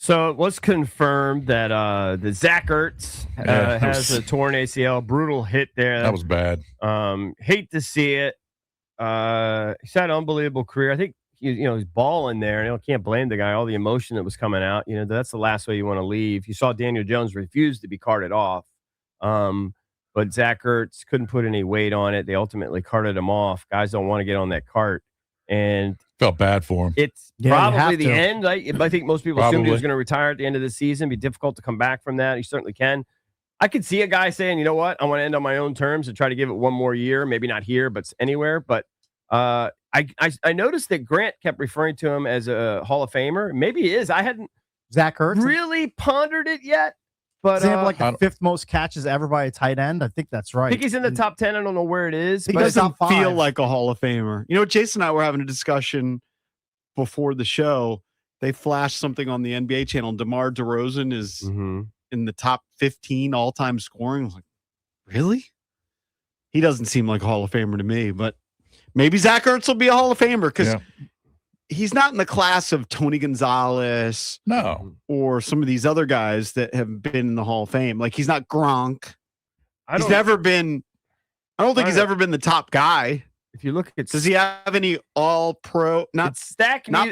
So it was confirmed that the Zack Ertz has a torn ACL. Brutal hit there. That was bad. Hate to see it. He's had an unbelievable career. I think he's balling there. And can't blame the guy. All the emotion that was coming out. That's the last way you want to leave. You saw Daniel Jones refuse to be carted off. But Zack Ertz couldn't put any weight on it. They ultimately carted him off. Guys don't want to get on that cart. And felt bad for him. It's probably the end. I think most people assumed he was going to retire at the end of the season. It'd be difficult to come back from that. He certainly can. I could see a guy saying, you know what, I want to end on my own terms and try to give it one more year. Maybe not here, but anywhere. But I noticed that Grant kept referring to him as a Hall of Famer. Maybe he is. I hadn't Zack Ertz really pondered it yet. But does he have like the fifth most catches ever by a tight end? I think that's right. I think he's in the top 10. I don't know where it is. He doesn't feel like a Hall of Famer. Jason and I were having a discussion before the show. They flashed something on the NBA channel. DeMar DeRozan is in the top 15 all-time scoring. I was like, really? He doesn't seem like a Hall of Famer to me, but maybe Zack Ertz will be a Hall of Famer because he's not in the class of Tony Gonzalez, or some of these other guys that have been in the Hall of Fame. Like he's not Gronk. I don't think he's ever been the top guy. If you look at, does he have any All Pro? Not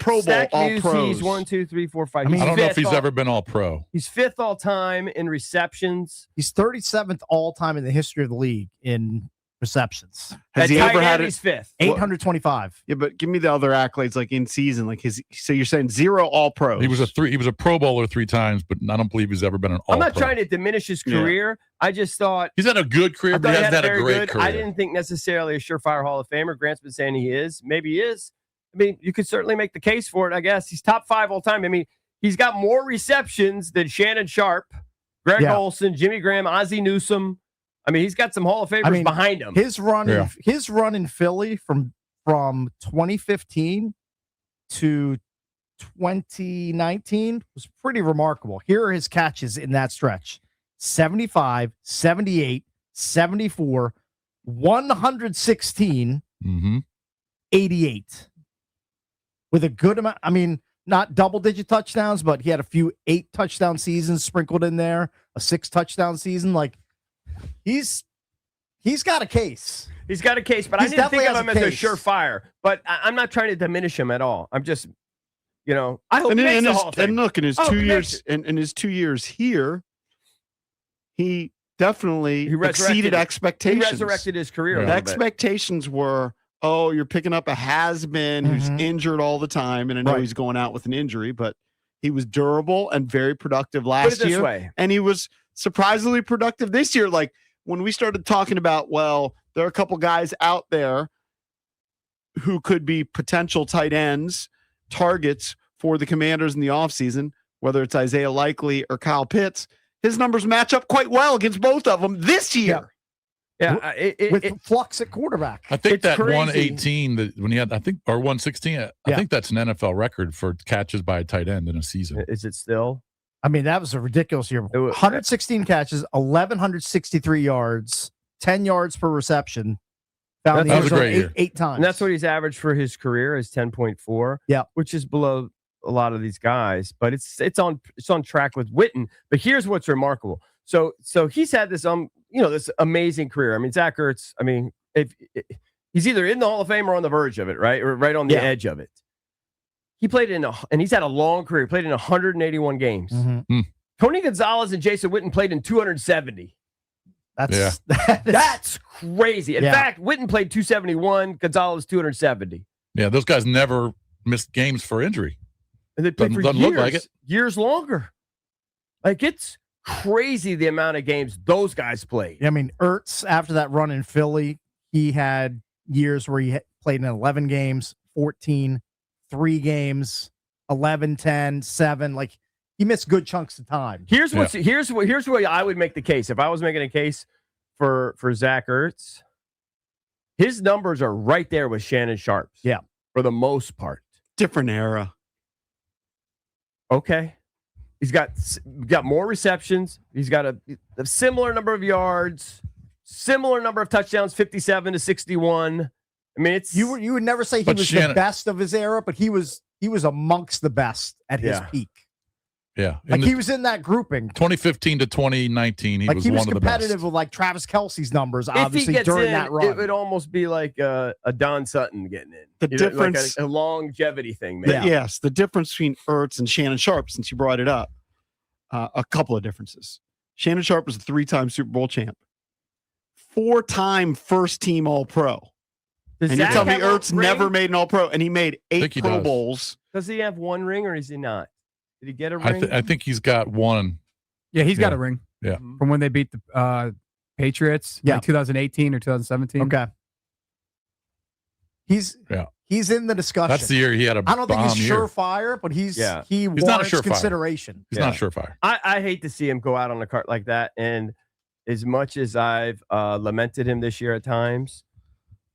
Pro Bowl, All Pros. He's 1, 2, 3, 4, 5. I don't know if he's ever been All Pro. He's fifth all time in receptions. He's 37th all time in the history of the league in receptions. Has he ever had He's fifth. 825. Yeah, but give me the other accolades, like in season, like so you're saying 0 All Pros. He was a Pro Bowler 3 times, but I don't believe he's ever been an All Pro. I'm not trying to diminish his career. I just thought he's had a good career, but he hasn't had a great career. I didn't think necessarily a surefire Hall of Famer. Grant's been saying he is. Maybe he is. I mean, you could certainly make the case for it, I guess. He's top 5 all time. I mean, he's got more receptions than Shannon Sharp, Greg Olson, Jimmy Graham, Ozzie Newsome. I mean, he's got some Hall of Famers behind him. His run in Philly from 2015 to 2019 was pretty remarkable. Here are his catches in that stretch: 75, 78, 74, 116, 88. With a good amount. I mean, not double-digit touchdowns, but he had a few 8-touchdown seasons sprinkled in there, a 6-touchdown season. Like, He's got a case. He's got a case, but I didn't think of him as a surefire. But I'm not trying to diminish him at all. I'm just, I hope he makes the Hall of Fame. And look, in his 2 years, in his 2 years here, he definitely exceeded expectations. He resurrected his career. The expectations were, you're picking up a has-been who's injured all the time, and I know he's going out with an injury, but he was durable and very productive last year. And he was surprisingly productive this year. Like when we started talking about, there are a couple guys out there who could be potential tight ends targets for the Commanders in the offseason, whether it's Isaiah Likely or Kyle Pitts, his numbers match up quite well against both of them this year. Yeah, with flux at quarterback. I think that crazy. 118 that when he had, or 116, I think that's an NFL record for catches by a tight end in a season. Is it still? I mean, that was a ridiculous year. 116 catches, 1,163 yards, 10 yards per reception. That was a great year. 8 times. And that's what he's averaged for his career is 10.4. Yeah, which is below a lot of these guys, but it's on track with Witten. But here's what's remarkable. So he's had this this amazing career. I mean, Zack Ertz. I mean, if he's either in the Hall of Fame or on the verge of it, right, or right on the edge of it. He played and he's had a long career. He played in 181 games. Tony Gonzalez and Jason Witten played in 270. That's crazy. In fact, Witten played 271, Gonzalez 270. Yeah, those guys never missed games for injury. And they played for years longer. Like, it's crazy the amount of games those guys played. I mean, Ertz, after that run in Philly, he had years where he played in 11 games, 14, 3 games, 11, 10, 7. Like, he missed good chunks of time. Here's where I would make the case. If I was making a case for Zack Ertz, his numbers are right there with Shannon Sharp's. Yeah. For the most part. Different era. Okay. He's got more receptions. He's got a similar number of yards, similar number of touchdowns, 57 to 61. I mean, it's you would never say he was the best of his era, but he was amongst the best at his peak. Yeah. Like he was in that grouping. 2015 to 2019, he Like was he was one of the best. competitive with like Travis Kelce's numbers, If he obviously gets during in, that run. it would almost be like a Don Sutton getting in. The difference, like a longevity thing, man. Yes, the difference between Ertz and Shannon Sharp, since you brought it up, a couple of differences. Shannon Sharp was a 3-time Super Bowl champ, 4-time first-team All-Pro. And you tell me Ertz never made an All-Pro, and he made 8 Pro Bowls. Does he have one ring, or is he not? Did he get a ring? I think he's got one. Yeah, he's got a ring. Yeah. From when they beat the Patriots, like 2018 or 2017. Okay. He's in the discussion. That's the year he had a I don't think he's year. surefire, but he not warrants a surefire. consideration. He's not surefire. I hate to see him go out on a cart like that. And as much as I've lamented him this year at times,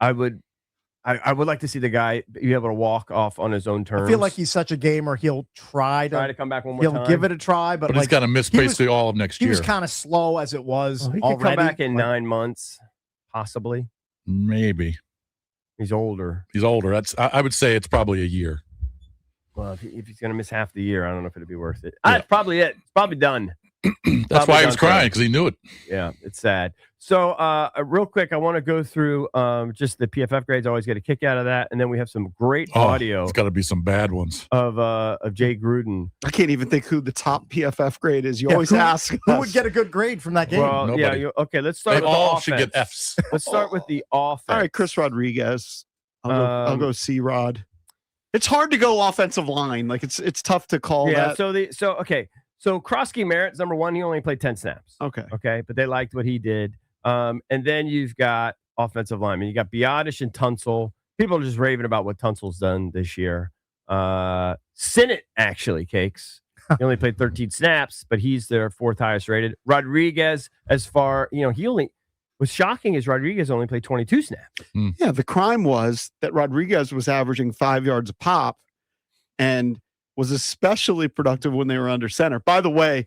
I would like to see the guy be able to walk off on his own terms. I feel like he's such a gamer. He'll try to come back one more time. He'll give it a try, but he's like, got to miss basically all of next year. He was kind of slow as it was he already. could come back in 9 months, possibly. Maybe. He's older. I would say it's probably a year. Well, if he's going to miss half the year, I don't know if it'd be worth it. That's probably it. It's probably done. That's why he was crying, because he knew it. Yeah, it's sad. So real quick, I want to go through just the PFF grades. I always get a kick out of that. And then we have some great audio. It's got to be some bad ones. Of Jay Gruden. I can't even think who the top PFF grade is. You always ask who would get a good grade from that game. Well, nobody. Okay, let's start They with the all offense. should get Fs. Let's start with the offense. All right, Chris Rodriguez. I'll go C-Rod. It's hard to go offensive line. Like it's tough to call that. So Croskey-Merritt's number one. He only played 10 snaps. Okay, but they liked what he did. And then you've got offensive linemen. You got Biotish and Tunsil. People are just raving about what Tunsil's done this year. Sinnott, actually, Cakes. He only played 13 snaps, but he's their 4th highest rated. Rodriguez, what's shocking is Rodriguez only played 22 snaps. Yeah, the crime was that Rodriguez was averaging 5 yards a pop and was especially productive when they were under center. By the way,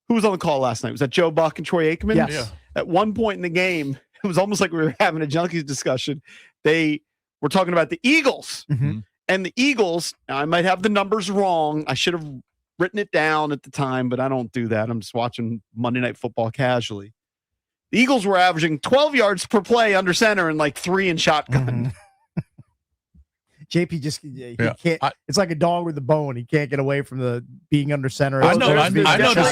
who was on the call last night? Was that Joe Buck and Troy Aikman? Yes. Yeah. At one point in the game, it was almost like we were having a Junkies discussion. They were talking about the Eagles. Mm-hmm. And the Eagles, I might have the numbers wrong. I should have written it down at the time, but I don't do that. I'm just watching Monday Night Football casually. The Eagles were averaging 12 yards per play under center and like 3 in shotgun. JP just he can't. It's like a dog with a bone. He can't get away from the being under center. I noticed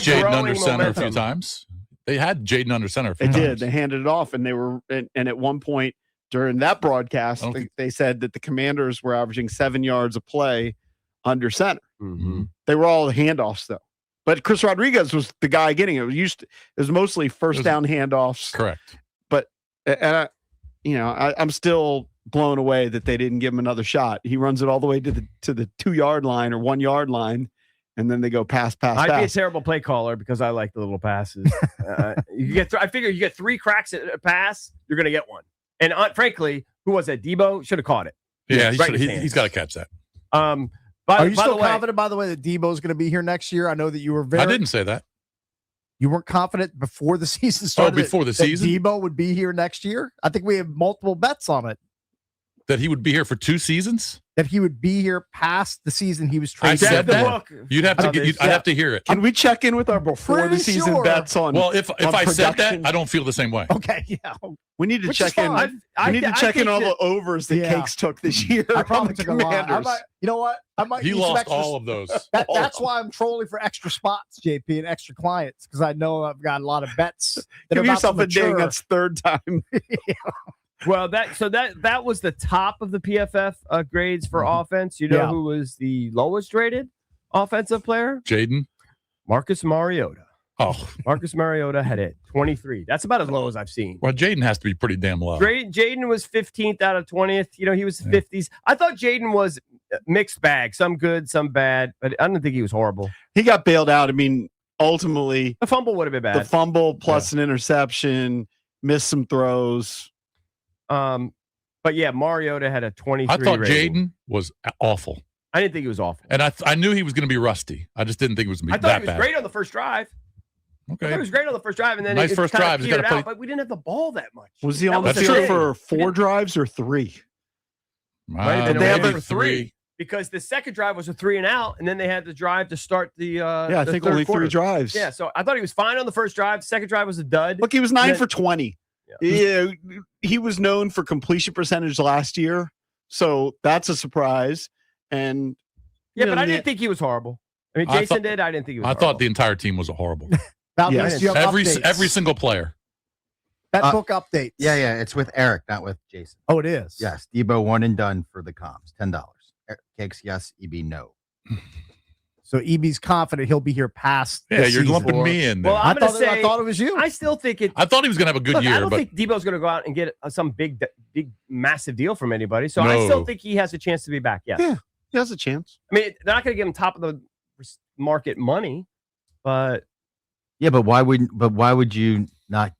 Jaden growing under center a few momentum. times. They had Jaden under center a few They times. did. They handed it off, and they were. And at one point during that broadcast, they said that the Commanders were averaging 7 yards a play under center. Mm-hmm. They were all handoffs, though. But Chris Rodriguez was the guy getting it. It was mostly first down handoffs. Correct. But I'm still blown away that they didn't give him another shot. He runs it all the way to the 2-yard line or 1-yard line, and then they go pass. I'd be a terrible play caller because I like the little passes. I figure you get 3 cracks at a pass, you're going to get one. And frankly, who was that? Debo should have caught it. Yeah, he's got to catch that. Are you still confident, by the way, that Debo's going to be here next year? I know that you were I didn't say that. You weren't confident before the season started. Before the season? Debo would be here next year? I think we have multiple bets on it. That he would be here for 2 seasons? That he would be here past the season he was traded. I said that. You'd have to I'd have to hear it. Can we check in with our before the season bets on? Well, if I said that, I don't feel the same way. Okay, yeah. We need to check in. We need to check in all the overs that Cakes took this year. I probably took a lot. You know what? I might. He lost all of those. That's why I'm trolling for extra spots, JP, and extra clients, because I know I've got a lot of bets. Give yourself a ding. That's 3rd time. Well, that was the top of the PFF grades for offense. You know who was the lowest rated offensive player? Jaden. Marcus Mariota. Oh, Marcus Mariota had it 23. That's about as low as I've seen. Well, Jaden has to be pretty damn low. Jaden was 15th out of 20th. He was 50s. I thought Jaden was mixed bag, some good, some bad, but I don't think he was horrible. He got bailed out. I mean, ultimately, the fumble would have been bad. The fumble plus an interception, missed some throws. But yeah, Mariota had a 23. I thought rating. Jaden was awful. I didn't think he was awful. And I knew he was going to be rusty. I just didn't think it was going to be that bad. I thought he was bad. great on the first drive. Okay. It was great on the first drive, and then nice it first kind drive. of petered out, but we didn't have the ball that much. Was he on the field for 4 drives or 3? Maybe for 3. because the second drive was a 3 and out, and then they had the drive to start the I think only 3 drives. Yeah, so I thought he was fine on the first drive. Second drive was a dud. Look, he was 9 for 20. Yeah, he was known for completion percentage last year, so that's a surprise. And yeah, but I didn't think he was horrible. I mean, Jason did. I didn't think he was. I thought the entire team was horrible. Yes. Every single player. Bet book updates. Yeah. It's with Eric, not with Jason. Oh, it is. Yes. Debo one and done for the comps. $10. Cakes, yes. EB, no. So EB's confident he'll be here past. Yeah, you're lumping me in there. Well, I thought it was you. I still think it. I thought he was going to have a good year. I don't but think Debo's going to go out and get some big, massive deal from anybody. So No. I still think he has a chance to be back. Yes. Yeah, he has a chance. I mean, they're not going to give him top of the market money, but Yeah, but why would you not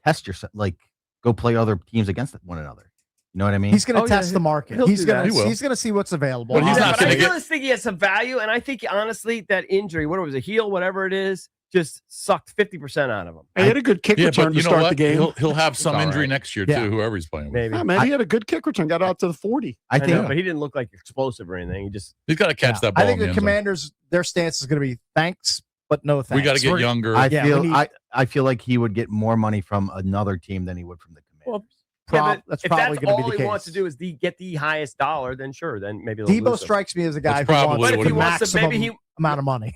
test yourself? Like, go play other teams against one another. You know what I mean? He's going to test the market. he'll He's do going that. to. He's going to see what's available. But he's not but gonna I get- really think he has some value, and I think honestly that injury, whatever it was, a heel, whatever it is, just sucked 50% out of him. He had a good kick return to start the game. He'll have some all injury right. next year Yeah. too. Whoever he's playing with, Maybe. Yeah, man, he had a good kick return. Got out to the 40. I I think. know, but he didn't look like explosive or anything. He just he's got to catch that ball. I think in the end zone. Commanders, their stance is going to be thanks, but no thanks. We got to get younger. I Yeah, feel. we need- I feel like he would get more money from another team than he would from the Commanders. but That's if probably that's going to all be the he case. wants to do is get the highest dollar, then sure, then maybe they'll Debo lose him. strikes me as a guy That's who probably wants But if the he wants to, maximum maybe he amount of money.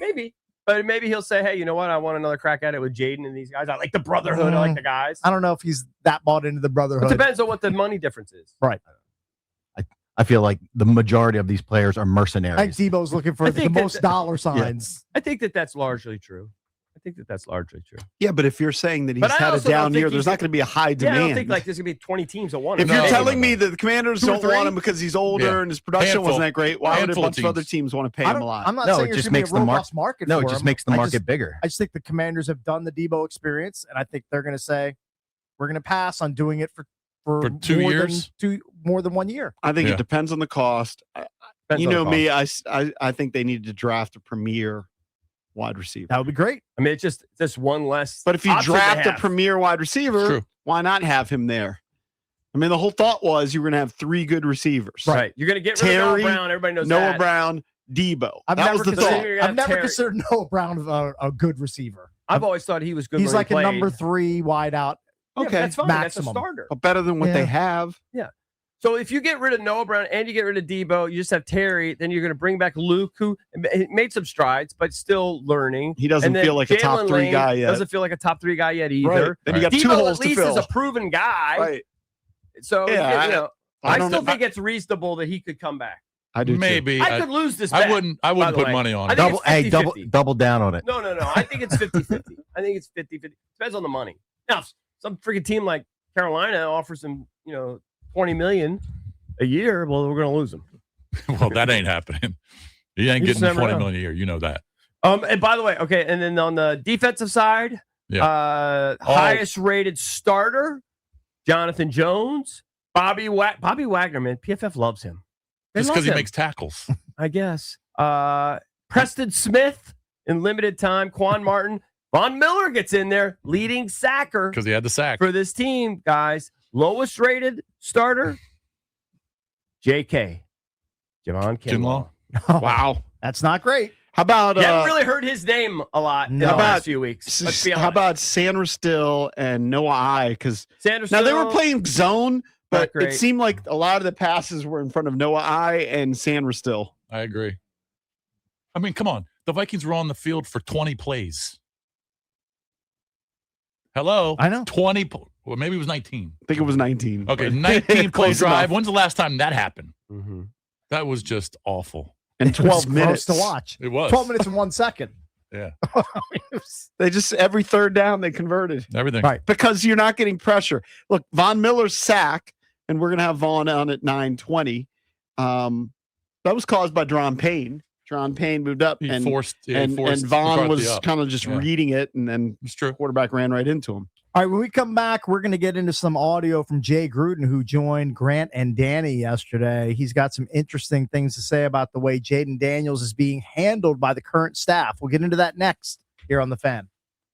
Maybe he'll say, hey, you know what? I want another crack at it with Jaden and these guys. I like the brotherhood. I like the guys. I don't know if he's that bought into the It brotherhood. depends on what the money difference is. Right. I feel like the majority of these players are I think mercenaries. Debo's looking for I the think that- most dollar signs. I think that's largely true. Yeah, but if you're saying that he's But I had a also don't down think year, he's- there's not going to be a high Yeah, demand. I don't think like there's gonna be 20 teams that want if him. you're No. telling me that the Commanders 2 or don't 3? want him because he's older Yeah. and his production Handful. wasn't that great, why would a Handful bunch of other teams. teams want to pay him a lot? I'm not No, saying it there's just going to makes be a the robust market No, for it just him. makes the I market just- bigger. I just think the Commanders have done the Debo experience, and I think they're going to say we're going to pass on doing it for For 2 years? more than 1 year. I think Yeah. it depends on the cost. Depends You on know the me, cost. I think they need to draft a premier wide receiver. That would be great. I mean, it's just one less. But if you option to draft a have. premier wide receiver, True. why not have him there? I mean, the whole thought was you were going to have 3 good receivers. right, you're gonna get rid of Terry, Noah Brown. Everybody knows Noah that. Brown, Debo. I've that never was the considered, thought. You're gonna I've have never Terry. considered Noah Brown a good receiver. I've always thought he was good. He's when like he a played. number 3 wide out. Yeah, but Okay, that's fine. That's a maximum. starter. But better than what Yeah. they have. So if you get rid of Noah Brown and you get rid of Debo, you just have Terry. Then you're going to bring back Luke, who made some strides, but still learning. He doesn't And then feel like a top Jalen 3 Lane guy yet. Doesn't feel like a top 3 guy yet either. Right. Then you got 2 Debo holes at to least fill. is a proven guy. Right. So Yeah, you know, I I don't still know. think it's reasonable that he could come back. I do too. Maybe I could lose this bet. I wouldn't by the put way. money on I it. think it's 50-50. double down on it. No. I think it's 50-50. I think it's 50-50. Depends on the money. Now, if some freaking team like Carolina offers him, $20 million a year, well, we're going to lose him. Well, that ain't happening. He ain't You just getting never $20 know. million a year. You know that. And by the way, okay, and then on the defensive side, highest rated starter, Jonathan Jones, Bobby Wagner, man, PFF loves him. They Just love because he him, makes tackles. I guess. Preston Smith in limited time, Quan Martin, Von Miller gets in there, leading sacker Because he had the sack. for this team, guys. Lowest rated starter, J.K. Javon Kinlaw. Wow. That's not great. How about You haven't really heard his name a lot in the No. last few weeks. Let's be honest. how about Sandra Still and Noah I? Because Sanders? now they were playing zone, but Not great. it seemed like a lot of the passes were in front of Noah I and Sandra Still. I agree. I mean, come on. The Vikings were on the field for 20 plays. Hello? I know. 20. Well, maybe it was 19. I think it was 19. Okay, but 19 play close drive. enough. When's the last time that happened? Mm-hmm. That was just awful. And It was 12 minutes gross to watch. It was. 12 minutes and 1 second. Yeah. They just every third down they converted Everything. Right. because you're not getting pressure. Look, Von Miller's sack, and we're gonna have Vaughn on at 9:20. That was caused by Dron Payne. Dron Payne moved up He and forced. Yeah, and he forced Vaughn McCarthy was up. kind of just Yeah. reading it, and then It's true. quarterback ran right into him. All right, when we come back, we're going to get into some audio from Jay Gruden, who joined Grant and Danny yesterday. He's got some interesting things to say about the way Jaden Daniels is being handled by the current staff. We'll get into that next here on The Fan.